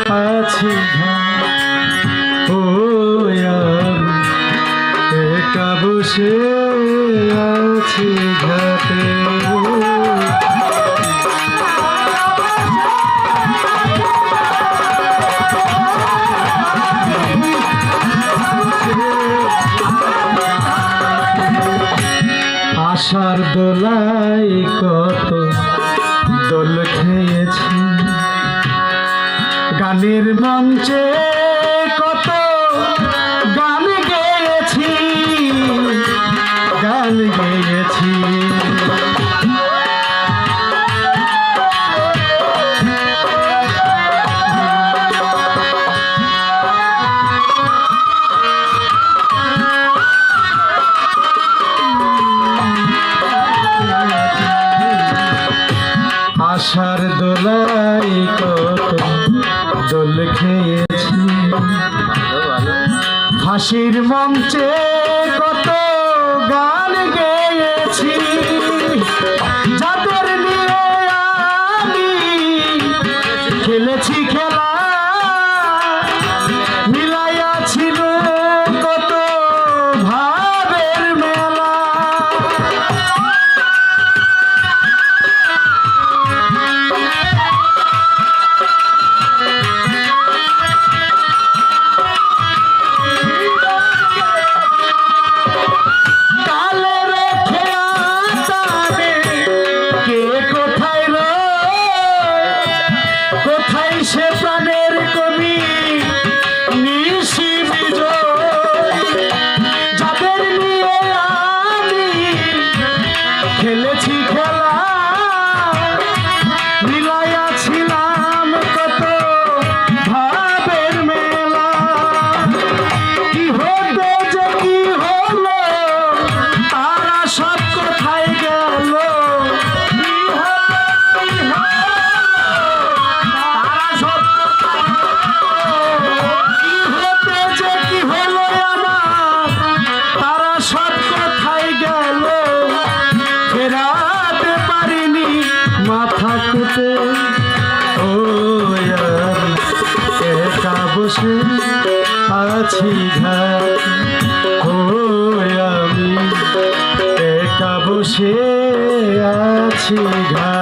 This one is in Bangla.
আছি ও একা বসে আছি ঘাটে। আশার দোলাই কত দোল খেয়েছি, গানের মঞ্চে কত গান গেয়েছি, গান গেয়েছি। আশার দোলাই কত দোল খেয়েছি, ফাঁসির মঞ্চে কত গান গেয়েছি, যাদের নিয়ে আমি খেলেছি খেলা, মিলাইয়া ছিল কত ভাবের মেলা। সে প্রাণের কবি নিশি বিজয়, যাদের নিয়ে আমি খেলেছি খেলা, মিলাইয়া ছিলাম কত ভাবের মেলা। কি হতে যে কি হলো, তারা সব কোথায় গেল, ফেরাতে পারিনি মাথা কুটে। ও একা বসে আছি ঘাট, ও আমি একা বসে আছি ঘাট।